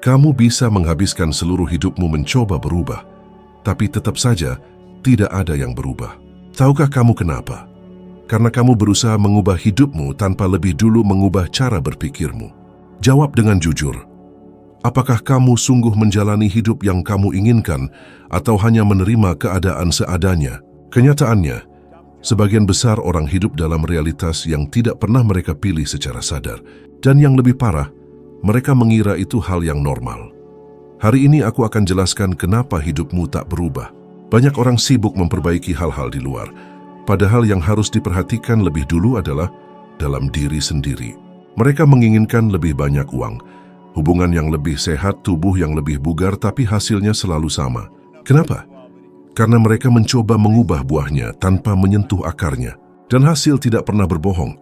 Kamu bisa menghabiskan seluruh hidupmu mencoba berubah, tapi tetap saja tidak ada yang berubah. Tahukah kamu kenapa? Karena kamu berusaha mengubah hidupmu tanpa lebih dulu mengubah cara berpikirmu. Jawab dengan jujur. Apakah kamu sungguh menjalani hidup yang kamu inginkan atau hanya menerima keadaan seadanya? Kenyataannya, sebagian besar orang hidup dalam realitas yang tidak pernah mereka pilih secara sadar. Dan yang lebih parah, mereka mengira itu hal yang normal. Hari ini aku akan jelaskan kenapa hidupmu tak berubah. Banyak orang sibuk memperbaiki hal-hal di luar, padahal yang harus diperhatikan lebih dulu adalah dalam diri sendiri. Mereka menginginkan lebih banyak uang, hubungan yang lebih sehat, tubuh yang lebih bugar, tapi hasilnya selalu sama. Kenapa? Karena mereka mencoba mengubah buahnya tanpa menyentuh akarnya. Dan hasil tidak pernah berbohong.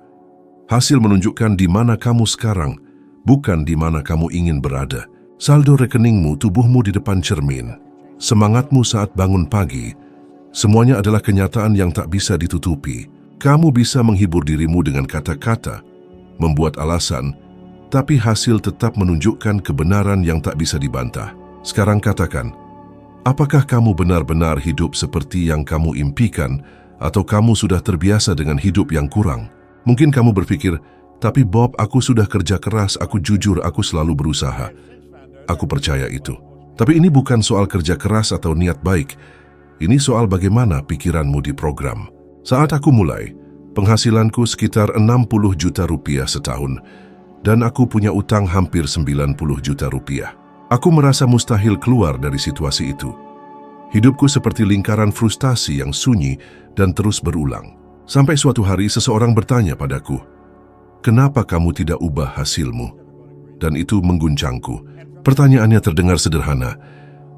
Hasil menunjukkan di mana kamu sekarang, bukan di mana kamu ingin berada. Saldo rekeningmu, tubuhmu di depan cermin, semangatmu saat bangun pagi, semuanya adalah kenyataan yang tak bisa ditutupi. Kamu bisa menghibur dirimu dengan kata-kata, membuat alasan, tapi hasil tetap menunjukkan kebenaran yang tak bisa dibantah. Sekarang katakan, apakah kamu benar-benar hidup seperti yang kamu impikan, atau kamu sudah terbiasa dengan hidup yang kurang? Mungkin kamu berpikir, tapi Bob, aku sudah kerja keras, aku jujur, aku selalu berusaha. Aku percaya itu. Tapi ini bukan soal kerja keras atau niat baik. Ini soal bagaimana pikiranmu diprogram. Saat aku mulai, penghasilanku sekitar 60 juta rupiah setahun, dan aku punya utang hampir 90 juta rupiah. Aku merasa mustahil keluar dari situasi itu. Hidupku seperti lingkaran frustasi yang sunyi dan terus berulang. Sampai suatu hari seseorang bertanya padaku, "Kenapa kamu tidak ubah hasilmu?" Dan itu mengguncangku. Pertanyaannya terdengar sederhana,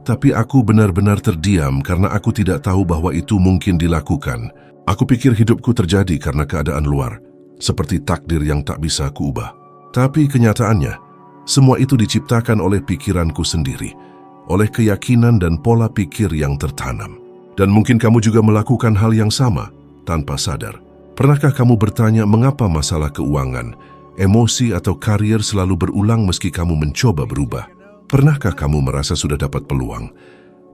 tapi aku benar-benar terdiam karena aku tidak tahu bahwa itu mungkin dilakukan. Aku pikir hidupku terjadi karena keadaan luar, seperti takdir yang tak bisa kuubah. Tapi kenyataannya, semua itu diciptakan oleh pikiranku sendiri, oleh keyakinan dan pola pikir yang tertanam. Dan mungkin kamu juga melakukan hal yang sama, tanpa sadar. Pernahkah kamu bertanya mengapa masalah keuangan, emosi atau karier selalu berulang meski kamu mencoba berubah? Pernahkah kamu merasa sudah dapat peluang,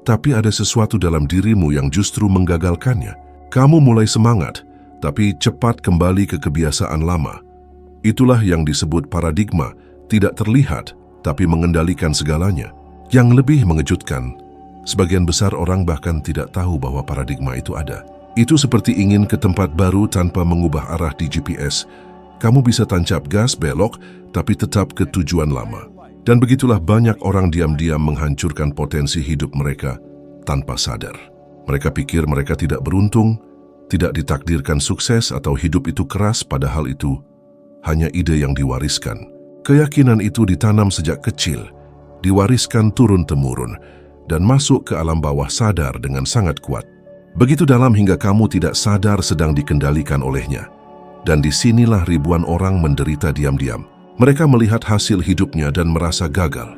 tapi ada sesuatu dalam dirimu yang justru menggagalkannya? Kamu mulai semangat, tapi cepat kembali ke kebiasaan lama. Itulah yang disebut paradigma, tidak terlihat, tapi mengendalikan segalanya. Yang lebih mengejutkan, sebagian besar orang bahkan tidak tahu bahwa paradigma itu ada. Itu seperti ingin ke tempat baru tanpa mengubah arah di GPS. Kamu bisa tancap gas, belok, tapi tetap ke tujuan lama. Dan begitulah banyak orang diam-diam menghancurkan potensi hidup mereka tanpa sadar. Mereka pikir mereka tidak beruntung, tidak ditakdirkan sukses atau hidup itu keras, padahal itu hanya ide yang diwariskan. Keyakinan itu ditanam sejak kecil, diwariskan turun-temurun, dan masuk ke alam bawah sadar dengan sangat kuat. Begitu dalam hingga kamu tidak sadar sedang dikendalikan olehnya. Dan disinilah ribuan orang menderita diam-diam. Mereka melihat hasil hidupnya dan merasa gagal.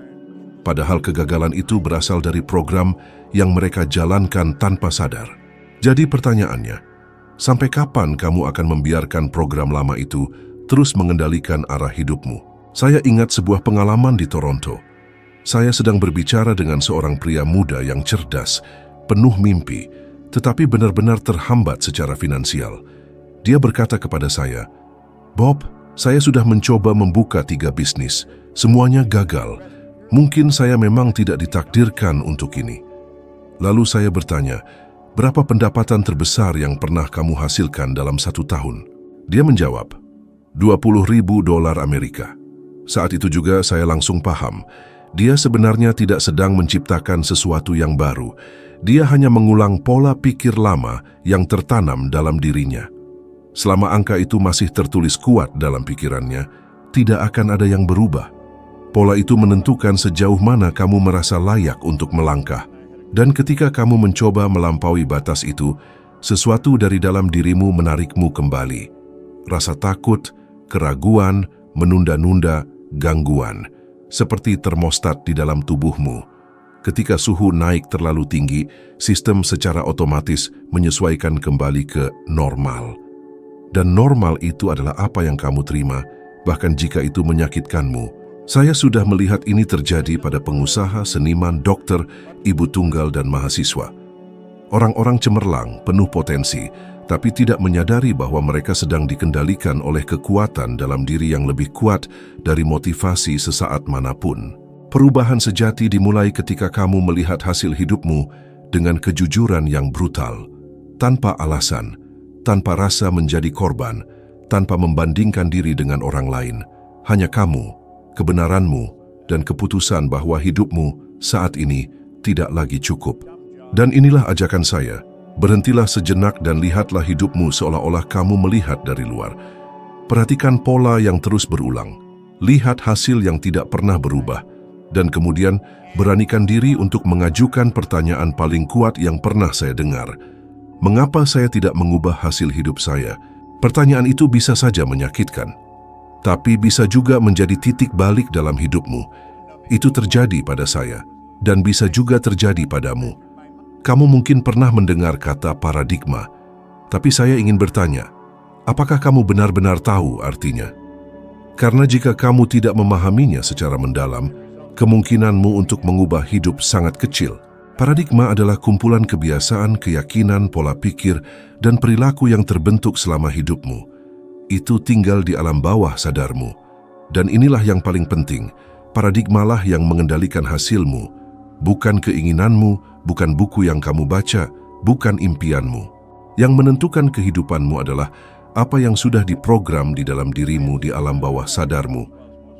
Padahal kegagalan itu berasal dari program yang mereka jalankan tanpa sadar. Jadi pertanyaannya, sampai kapan kamu akan membiarkan program lama itu terus mengendalikan arah hidupmu? Saya ingat sebuah pengalaman di Toronto. Saya sedang berbicara dengan seorang pria muda yang cerdas, penuh mimpi, tetapi benar-benar terhambat secara finansial. Dia berkata kepada saya, "Bob, saya sudah mencoba membuka 3 bisnis. Semuanya gagal. Mungkin saya memang tidak ditakdirkan untuk ini." Lalu saya bertanya, "Berapa pendapatan terbesar yang pernah kamu hasilkan dalam 1 tahun?" Dia menjawab, $20.000 Amerika. Saat itu juga saya langsung paham. Dia sebenarnya tidak sedang menciptakan sesuatu yang baru. Dia hanya mengulang pola pikir lama yang tertanam dalam dirinya. Selama angka itu masih tertulis kuat dalam pikirannya, tidak akan ada yang berubah. Pola itu menentukan sejauh mana kamu merasa layak untuk melangkah. Dan ketika kamu mencoba melampaui batas itu, sesuatu dari dalam dirimu menarikmu kembali. Rasa takut, keraguan, menunda-nunda, gangguan. Seperti termostat di dalam tubuhmu. Ketika suhu naik terlalu tinggi, sistem secara otomatis menyesuaikan kembali ke normal. Dan normal itu adalah apa yang kamu terima, bahkan jika itu menyakitkanmu. Saya sudah melihat ini terjadi pada pengusaha, seniman, dokter, ibu tunggal, dan mahasiswa. Orang-orang cemerlang, penuh potensi, tapi tidak menyadari bahwa mereka sedang dikendalikan oleh kekuatan dalam diri yang lebih kuat dari motivasi sesaat manapun. Perubahan sejati dimulai ketika kamu melihat hasil hidupmu dengan kejujuran yang brutal, tanpa alasan, tanpa rasa menjadi korban, tanpa membandingkan diri dengan orang lain. Hanya kamu, kebenaranmu, dan keputusan bahwa hidupmu saat ini tidak lagi cukup. Dan inilah ajakan saya, berhentilah sejenak dan lihatlah hidupmu seolah-olah kamu melihat dari luar. Perhatikan pola yang terus berulang, lihat hasil yang tidak pernah berubah, dan kemudian beranikan diri untuk mengajukan pertanyaan paling kuat yang pernah saya dengar. Mengapa saya tidak mengubah hasil hidup saya? Pertanyaan itu bisa saja menyakitkan, tapi bisa juga menjadi titik balik dalam hidupmu. Itu terjadi pada saya, dan bisa juga terjadi padamu. Kamu mungkin pernah mendengar kata paradigma, tapi saya ingin bertanya, apakah kamu benar-benar tahu artinya? Karena jika kamu tidak memahaminya secara mendalam, kemungkinanmu untuk mengubah hidup sangat kecil. Paradigma adalah kumpulan kebiasaan, keyakinan, pola pikir, dan perilaku yang terbentuk selama hidupmu. Itu tinggal di alam bawah sadarmu. Dan inilah yang paling penting, paradigmalah yang mengendalikan hasilmu, bukan keinginanmu, bukan buku yang kamu baca, bukan impianmu. Yang menentukan kehidupanmu adalah apa yang sudah diprogram di dalam dirimu di alam bawah sadarmu.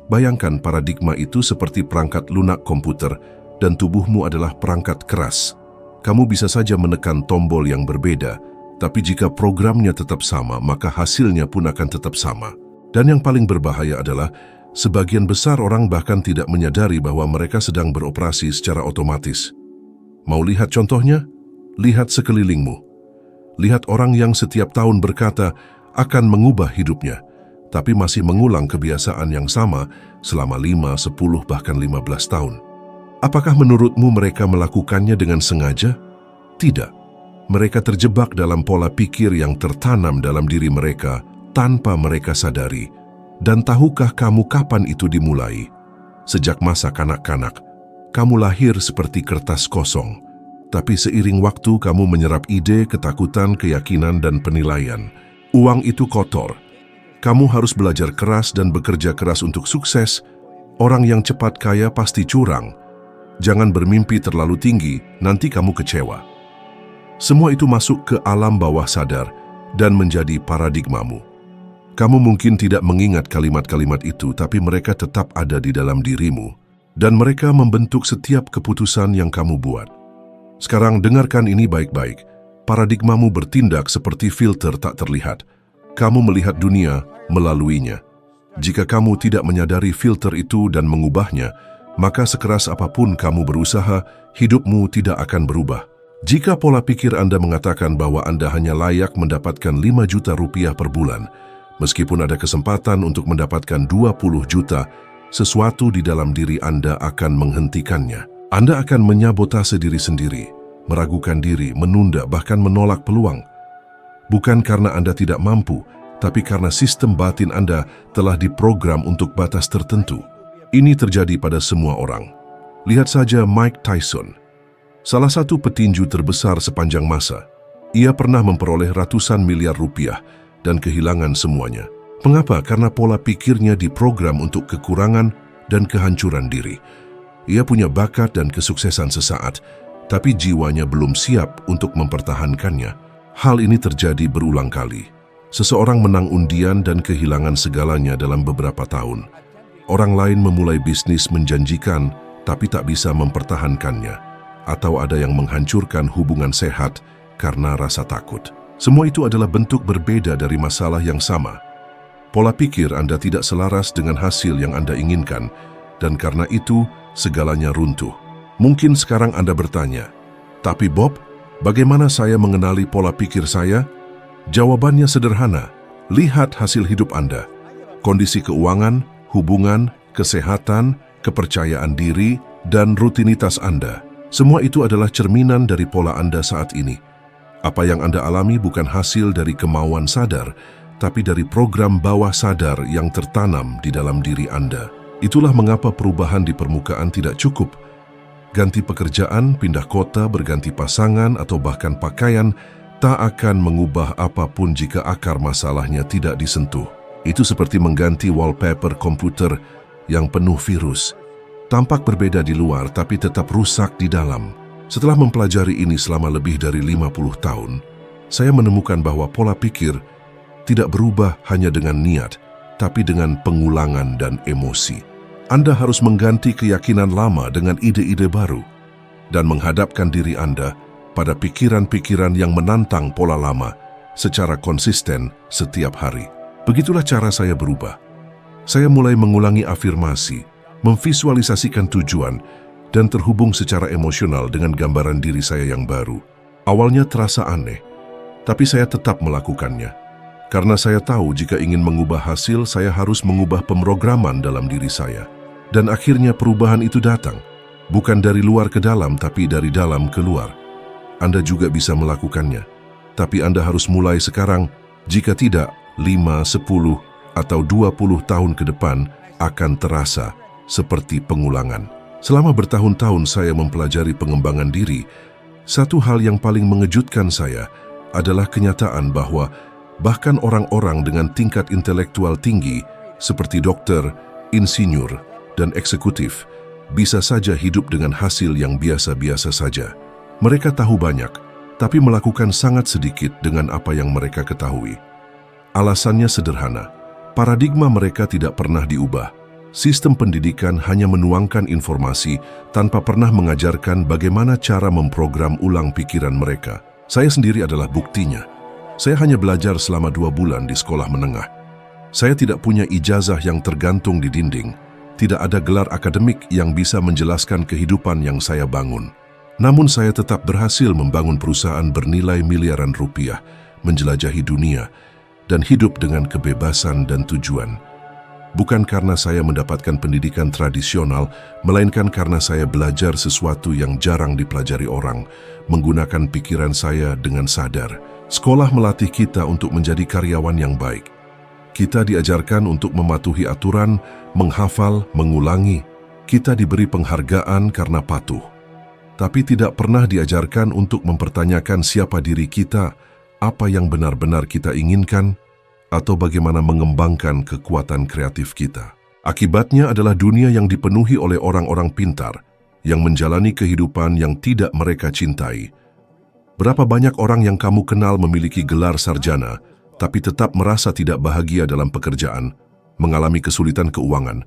Bayangkan paradigma itu seperti perangkat lunak komputer dan tubuhmu adalah perangkat keras. Kamu bisa saja menekan tombol yang berbeda, tapi jika programnya tetap sama, maka hasilnya pun akan tetap sama. Dan yang paling berbahaya adalah, sebagian besar orang bahkan tidak menyadari bahwa mereka sedang beroperasi secara otomatis. Mau lihat contohnya? Lihat sekelilingmu. Lihat orang yang setiap tahun berkata akan mengubah hidupnya, tapi masih mengulang kebiasaan yang sama selama 5, 10, bahkan 15 tahun. Apakah menurutmu mereka melakukannya dengan sengaja? Tidak. Mereka terjebak dalam pola pikir yang tertanam dalam diri mereka tanpa mereka sadari. Dan tahukah kamu kapan itu dimulai? Sejak masa kanak-kanak, kamu lahir seperti kertas kosong. Tapi seiring waktu kamu menyerap ide, ketakutan, keyakinan, dan penilaian. Uang itu kotor. Kamu harus belajar keras dan bekerja keras untuk sukses. Orang yang cepat kaya pasti curang. Jangan bermimpi terlalu tinggi, nanti kamu kecewa. Semua itu masuk ke alam bawah sadar dan menjadi paradigmamu. Kamu mungkin tidak mengingat kalimat-kalimat itu, tapi mereka tetap ada di dalam dirimu. Dan mereka membentuk setiap keputusan yang kamu buat. Sekarang dengarkan ini baik-baik. Paradigmamu bertindak seperti filter tak terlihat. Kamu melihat dunia melaluinya. Jika kamu tidak menyadari filter itu dan mengubahnya, maka sekeras apapun kamu berusaha, hidupmu tidak akan berubah. Jika pola pikir Anda mengatakan bahwa Anda hanya layak mendapatkan 5 juta rupiah per bulan, meskipun ada kesempatan untuk mendapatkan 20 juta, sesuatu di dalam diri Anda akan menghentikannya. Anda akan menyabotase diri sendiri, meragukan diri, menunda, bahkan menolak peluang. Bukan karena Anda tidak mampu, tapi karena sistem batin Anda telah diprogram untuk batas tertentu. Ini terjadi pada semua orang. Lihat saja Mike Tyson, salah satu petinju terbesar sepanjang masa. Ia pernah memperoleh ratusan miliar rupiah dan kehilangan semuanya. Mengapa? Karena pola pikirnya diprogram untuk kekurangan dan kehancuran diri. Ia punya bakat dan kesuksesan sesaat, tapi jiwanya belum siap untuk mempertahankannya. Hal ini terjadi berulang kali. Seseorang menang undian dan kehilangan segalanya dalam beberapa tahun. Orang lain memulai bisnis menjanjikan, tapi tak bisa mempertahankannya. Atau ada yang menghancurkan hubungan sehat karena rasa takut. Semua itu adalah bentuk berbeda dari masalah yang sama. Pola pikir Anda tidak selaras dengan hasil yang Anda inginkan, dan karena itu segalanya runtuh. Mungkin sekarang Anda bertanya, tapi Bob, bagaimana saya mengenali pola pikir saya? Jawabannya sederhana, lihat hasil hidup Anda. Kondisi keuangan, hubungan, kesehatan, kepercayaan diri, dan rutinitas Anda. Semua itu adalah cerminan dari pola Anda saat ini. Apa yang Anda alami bukan hasil dari kemauan sadar, tapi dari program bawah sadar yang tertanam di dalam diri Anda. Itulah mengapa perubahan di permukaan tidak cukup. Ganti pekerjaan, pindah kota, berganti pasangan, atau bahkan pakaian tak akan mengubah apapun jika akar masalahnya tidak disentuh. Itu seperti mengganti wallpaper komputer yang penuh virus. Tampak berbeda di luar tapi tetap rusak di dalam. Setelah mempelajari ini selama lebih dari 50 tahun, saya menemukan bahwa pola pikir tidak berubah hanya dengan niat, tapi dengan pengulangan dan emosi. Anda harus mengganti keyakinan lama dengan ide-ide baru dan menghadapkan diri Anda pada pikiran-pikiran yang menantang pola lama secara konsisten setiap hari. Begitulah cara saya berubah. Saya mulai mengulangi afirmasi, memvisualisasikan tujuan, dan terhubung secara emosional dengan gambaran diri saya yang baru. Awalnya terasa aneh, tapi saya tetap melakukannya. Karena saya tahu jika ingin mengubah hasil, saya harus mengubah pemrograman dalam diri saya. Dan akhirnya perubahan itu datang, bukan dari luar ke dalam, tapi dari dalam keluar. Anda juga bisa melakukannya, tapi Anda harus mulai sekarang. Jika tidak, 5, 10, atau 20 tahun ke depan akan terasa seperti pengulangan. Selama bertahun-tahun saya mempelajari pengembangan diri, satu hal yang paling mengejutkan saya adalah kenyataan bahwa bahkan orang-orang dengan tingkat intelektual tinggi seperti dokter, insinyur, dan eksekutif bisa saja hidup dengan hasil yang biasa-biasa saja. Mereka tahu banyak, tapi melakukan sangat sedikit dengan apa yang mereka ketahui. Alasannya sederhana, paradigma mereka tidak pernah diubah. Sistem pendidikan hanya menuangkan informasi tanpa pernah mengajarkan bagaimana cara memprogram ulang pikiran mereka. Saya sendiri adalah buktinya. Saya hanya belajar selama 2 bulan di sekolah menengah. Saya tidak punya ijazah yang tergantung di dinding. Tidak ada gelar akademik yang bisa menjelaskan kehidupan yang saya bangun. Namun saya tetap berhasil membangun perusahaan bernilai miliaran rupiah, menjelajahi dunia, dan hidup dengan kebebasan dan tujuan. Bukan karena saya mendapatkan pendidikan tradisional, melainkan karena saya belajar sesuatu yang jarang dipelajari orang, menggunakan pikiran saya dengan sadar. Sekolah melatih kita untuk menjadi karyawan yang baik. Kita diajarkan untuk mematuhi aturan, menghafal, mengulangi. Kita diberi penghargaan karena patuh. Tapi tidak pernah diajarkan untuk mempertanyakan siapa diri kita, apa yang benar-benar kita inginkan, atau bagaimana mengembangkan kekuatan kreatif kita. Akibatnya adalah dunia yang dipenuhi oleh orang-orang pintar yang menjalani kehidupan yang tidak mereka cintai. Berapa banyak orang yang kamu kenal memiliki gelar sarjana, tapi tetap merasa tidak bahagia dalam pekerjaan, mengalami kesulitan keuangan,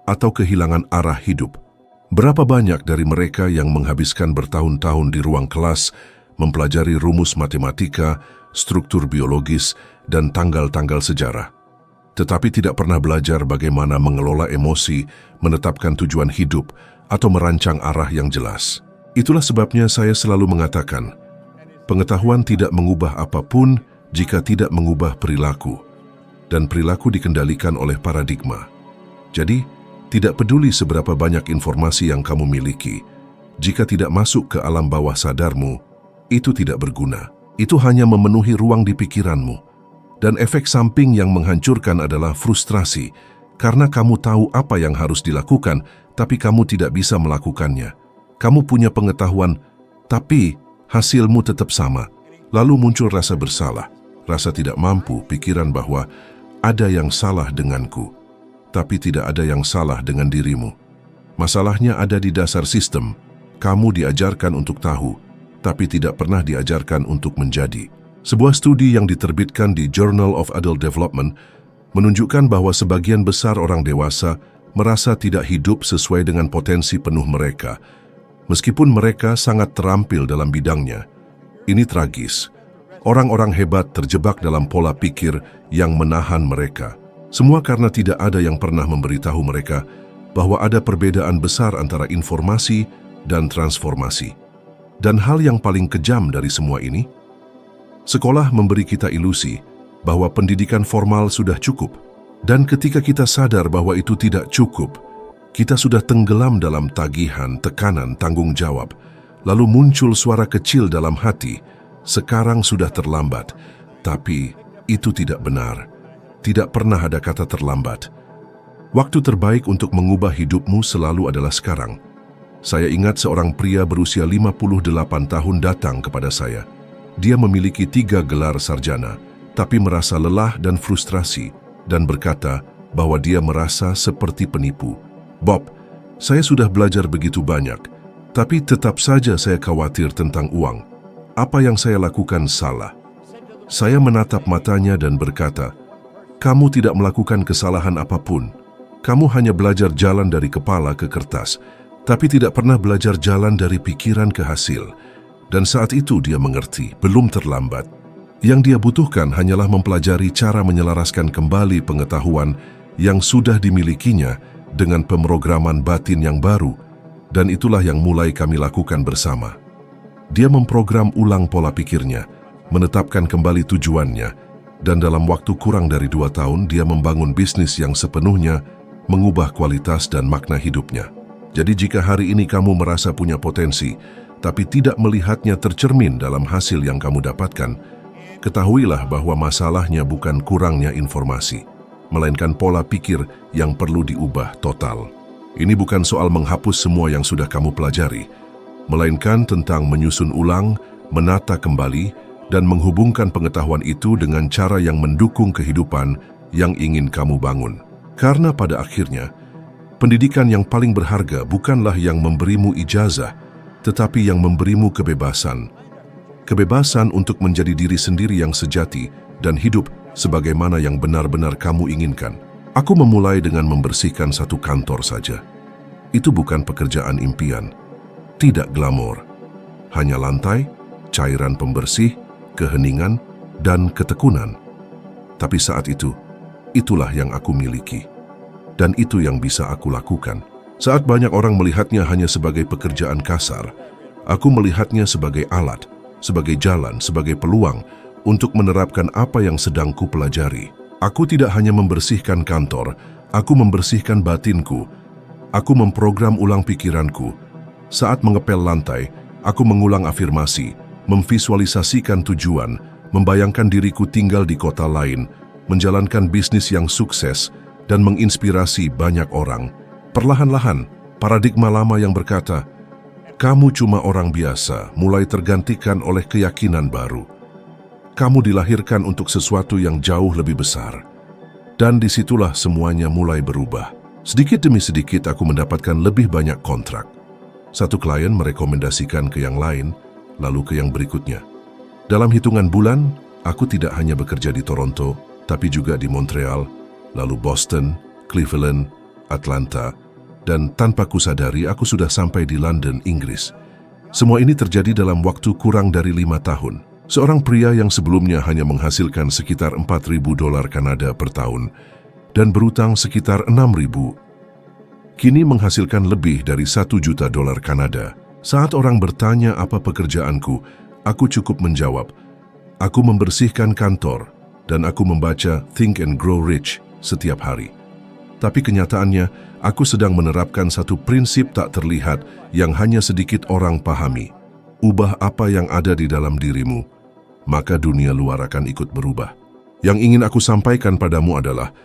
atau kehilangan arah hidup. Berapa banyak dari mereka yang menghabiskan bertahun-tahun di ruang kelas, mempelajari rumus matematika, struktur biologis, dan tanggal-tanggal sejarah, tetapi tidak pernah belajar bagaimana mengelola emosi, menetapkan tujuan hidup, atau merancang arah yang jelas. Itulah sebabnya saya selalu mengatakan, pengetahuan tidak mengubah apapun jika tidak mengubah perilaku, dan perilaku dikendalikan oleh paradigma. Jadi, tidak peduli seberapa banyak informasi yang kamu miliki, jika tidak masuk ke alam bawah sadarmu, itu tidak berguna. Itu hanya memenuhi ruang di pikiranmu. Dan efek samping yang menghancurkan adalah frustrasi, karena kamu tahu apa yang harus dilakukan, tapi kamu tidak bisa melakukannya. Kamu punya pengetahuan, tapi hasilmu tetap sama. Lalu muncul rasa bersalah, rasa tidak mampu, pikiran bahwa ada yang salah denganku, tapi tidak ada yang salah dengan dirimu. Masalahnya ada di dasar sistem. Kamu diajarkan untuk tahu, tapi tidak pernah diajarkan untuk menjadi. Sebuah studi yang diterbitkan di Journal of Adult Development menunjukkan bahwa sebagian besar orang dewasa merasa tidak hidup sesuai dengan potensi penuh mereka, meskipun mereka sangat terampil dalam bidangnya. Ini tragis. Orang-orang hebat terjebak dalam pola pikir yang menahan mereka. Semua karena tidak ada yang pernah memberitahu mereka bahwa ada perbedaan besar antara informasi dan transformasi. Dan hal yang paling kejam dari semua ini, sekolah memberi kita ilusi bahwa pendidikan formal sudah cukup. Dan ketika kita sadar bahwa itu tidak cukup, kita sudah tenggelam dalam tagihan, tekanan, tanggung jawab. Lalu muncul suara kecil dalam hati, sekarang sudah terlambat. Tapi itu tidak benar. Tidak pernah ada kata terlambat. Waktu terbaik untuk mengubah hidupmu selalu adalah sekarang. Saya ingat seorang pria berusia 58 tahun datang kepada saya. Dia memiliki 3 gelar sarjana, tapi merasa lelah dan frustrasi, dan berkata bahwa dia merasa seperti penipu. "Bob, saya sudah belajar begitu banyak, tapi tetap saja saya khawatir tentang uang. Apa yang saya lakukan salah?" Saya menatap matanya dan berkata, "Kamu tidak melakukan kesalahan apapun. Kamu hanya belajar jalan dari kepala ke kertas, tapi tidak pernah belajar jalan dari pikiran ke hasil." Dan saat itu dia mengerti, belum terlambat. Yang dia butuhkan hanyalah mempelajari cara menyelaraskan kembali pengetahuan yang sudah dimilikinya dengan pemrograman batin yang baru, dan itulah yang mulai kami lakukan bersama. Dia memprogram ulang pola pikirnya, menetapkan kembali tujuannya, dan dalam waktu kurang dari 2 tahun dia membangun bisnis yang sepenuhnya mengubah kualitas dan makna hidupnya. Jadi jika hari ini kamu merasa punya potensi, tapi tidak melihatnya tercermin dalam hasil yang kamu dapatkan, ketahuilah bahwa masalahnya bukan kurangnya informasi, melainkan pola pikir yang perlu diubah total. Ini bukan soal menghapus semua yang sudah kamu pelajari, melainkan tentang menyusun ulang, menata kembali, dan menghubungkan pengetahuan itu dengan cara yang mendukung kehidupan yang ingin kamu bangun. Karena pada akhirnya, pendidikan yang paling berharga bukanlah yang memberimu ijazah, tetapi yang memberimu kebebasan. Kebebasan untuk menjadi diri sendiri yang sejati dan hidup sebagaimana yang benar-benar kamu inginkan. Aku memulai dengan membersihkan satu kantor saja. Itu bukan pekerjaan impian, tidak glamor. Hanya lantai, cairan pembersih, keheningan, dan ketekunan. Tapi saat itu, itulah yang aku miliki. Dan itu yang bisa aku lakukan. Saat banyak orang melihatnya hanya sebagai pekerjaan kasar, aku melihatnya sebagai alat, sebagai jalan, sebagai peluang untuk menerapkan apa yang sedang kupelajari. Aku tidak hanya membersihkan kantor, aku membersihkan batinku. Aku memprogram ulang pikiranku. Saat mengepel lantai, aku mengulang afirmasi, memvisualisasikan tujuan, membayangkan diriku tinggal di kota lain, menjalankan bisnis yang sukses, dan menginspirasi banyak orang. Perlahan-lahan, paradigma lama yang berkata, "Kamu cuma orang biasa," mulai tergantikan oleh keyakinan baru. Kamu dilahirkan untuk sesuatu yang jauh lebih besar. Dan disitulah semuanya mulai berubah. Sedikit demi sedikit aku mendapatkan lebih banyak kontrak. Satu klien merekomendasikan ke yang lain, lalu ke yang berikutnya. Dalam hitungan bulan, aku tidak hanya bekerja di Toronto, tapi juga di Montreal, lalu Boston, Cleveland, Atlanta, dan tanpa kusadari aku sudah sampai di London, Inggris. Semua ini terjadi dalam waktu kurang dari 5 tahun. Seorang pria yang sebelumnya hanya menghasilkan sekitar $4.000 Kanada per tahun dan berutang sekitar $6.000, kini menghasilkan lebih dari $1 juta Kanada. Saat orang bertanya apa pekerjaanku, aku cukup menjawab, aku membersihkan kantor dan aku membaca Think and Grow Rich setiap hari. Tapi kenyataannya, aku sedang menerapkan satu prinsip tak terlihat yang hanya sedikit orang pahami. Ubah apa yang ada di dalam dirimu, maka dunia luar akan ikut berubah. Yang ingin aku sampaikan padamu adalah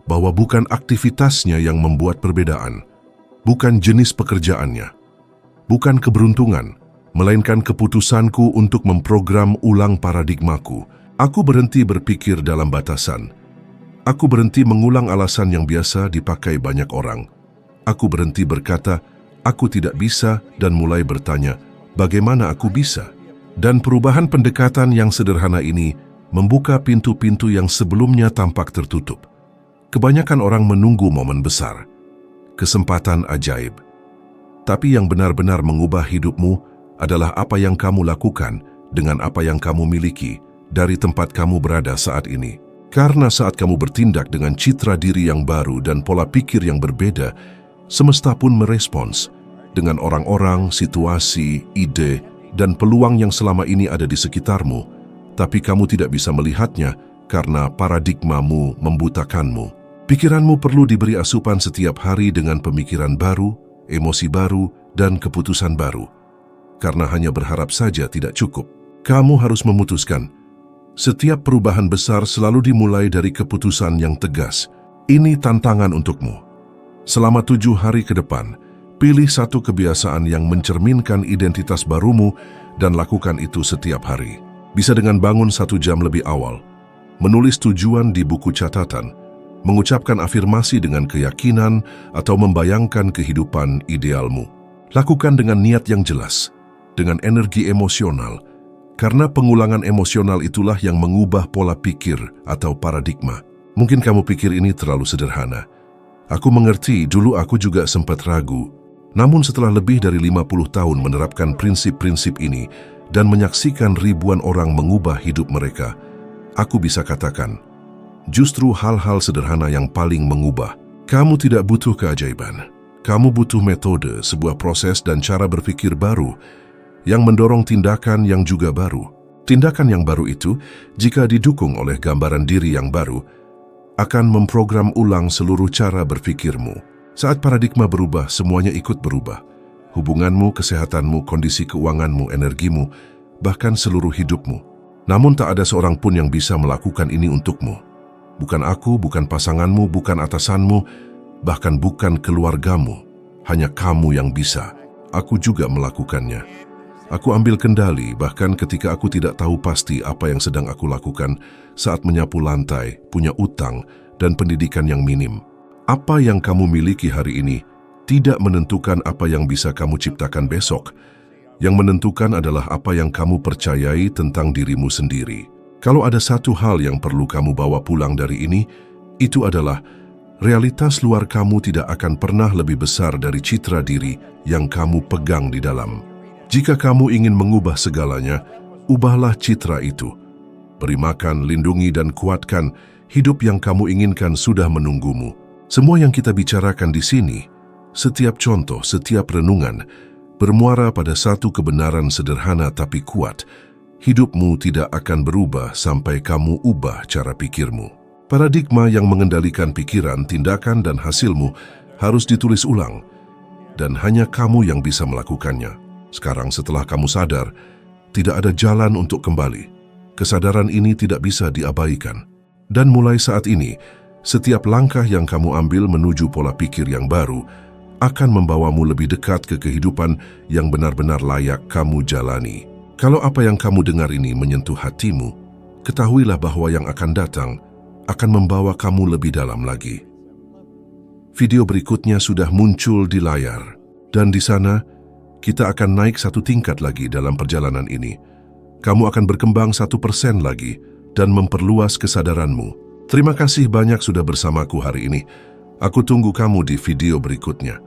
bahwa bukan aktivitasnya yang membuat perbedaan, bukan jenis pekerjaannya, bukan keberuntungan, melainkan keputusanku untuk memprogram ulang paradigmaku. Aku berhenti berpikir dalam batasan. Aku berhenti mengulang alasan yang biasa dipakai banyak orang. Aku berhenti berkata, aku tidak bisa, dan mulai bertanya, bagaimana aku bisa? Dan perubahan pendekatan yang sederhana ini membuka pintu-pintu yang sebelumnya tampak tertutup. Kebanyakan orang menunggu momen besar, kesempatan ajaib. Tapi yang benar-benar mengubah hidupmu adalah apa yang kamu lakukan dengan apa yang kamu miliki dari tempat kamu berada saat ini. Karena saat kamu bertindak dengan citra diri yang baru dan pola pikir yang berbeda, semesta pun merespons dengan orang-orang, situasi, ide, dan peluang yang selama ini ada di sekitarmu, tapi kamu tidak bisa melihatnya karena paradigmamu membutakanmu. Pikiranmu perlu diberi asupan setiap hari dengan pemikiran baru, emosi baru, dan keputusan baru. Karena hanya berharap saja tidak cukup. Kamu harus memutuskan. Setiap perubahan besar selalu dimulai dari keputusan yang tegas. Ini tantangan untukmu. Selama 7 hari ke depan, pilih satu kebiasaan yang mencerminkan identitas barumu dan lakukan itu setiap hari. Bisa dengan bangun 1 jam lebih awal, menulis tujuan di buku catatan, mengucapkan afirmasi dengan keyakinan, atau membayangkan kehidupan idealmu. Lakukan dengan niat yang jelas, dengan energi emosional, karena pengulangan emosional itulah yang mengubah pola pikir atau paradigma. Mungkin kamu pikir ini terlalu sederhana. Aku mengerti, dulu aku juga sempat ragu. Namun setelah lebih dari 50 tahun menerapkan prinsip-prinsip ini dan menyaksikan ribuan orang mengubah hidup mereka, aku bisa katakan, justru hal-hal sederhana yang paling mengubah. Kamu tidak butuh keajaiban. Kamu butuh metode, sebuah proses dan cara berpikir baru yang mendorong tindakan yang juga baru. Tindakan yang baru itu, jika didukung oleh gambaran diri yang baru, akan memprogram ulang seluruh cara berpikirmu. Saat paradigma berubah, semuanya ikut berubah. Hubunganmu, kesehatanmu, kondisi keuanganmu, energimu, bahkan seluruh hidupmu. Namun tak ada seorang pun yang bisa melakukan ini untukmu. Bukan aku, bukan pasanganmu, bukan atasanmu, bahkan bukan keluargamu. Hanya kamu yang bisa. Aku juga melakukannya. Aku ambil kendali bahkan ketika aku tidak tahu pasti apa yang sedang aku lakukan saat menyapu lantai, punya utang, dan pendidikan yang minim. Apa yang kamu miliki hari ini tidak menentukan apa yang bisa kamu ciptakan besok. Yang menentukan adalah apa yang kamu percayai tentang dirimu sendiri. Kalau ada satu hal yang perlu kamu bawa pulang dari ini, itu adalah realitas luar kamu tidak akan pernah lebih besar dari citra diri yang kamu pegang di dalam. Jika kamu ingin mengubah segalanya, ubahlah citra itu. Beri makan, lindungi, dan kuatkan. Hidup yang kamu inginkan sudah menunggumu. Semua yang kita bicarakan di sini, setiap contoh, setiap renungan, bermuara pada satu kebenaran sederhana tapi kuat. Hidupmu tidak akan berubah sampai kamu ubah cara pikirmu. Paradigma yang mengendalikan pikiran, tindakan, dan hasilmu harus ditulis ulang. Dan hanya kamu yang bisa melakukannya. Sekarang setelah kamu sadar, tidak ada jalan untuk kembali. Kesadaran ini tidak bisa diabaikan. Dan mulai saat ini, setiap langkah yang kamu ambil menuju pola pikir yang baru akan membawamu lebih dekat ke kehidupan yang benar-benar layak kamu jalani. Kalau apa yang kamu dengar ini menyentuh hatimu, ketahuilah bahwa yang akan datang akan membawa kamu lebih dalam lagi. Video berikutnya sudah muncul di layar, dan di sana kita akan naik 1 tingkat lagi dalam perjalanan ini. Kamu akan berkembang 1% lagi dan memperluas kesadaranmu. Terima kasih banyak sudah bersamaku hari ini. Aku tunggu kamu di video berikutnya.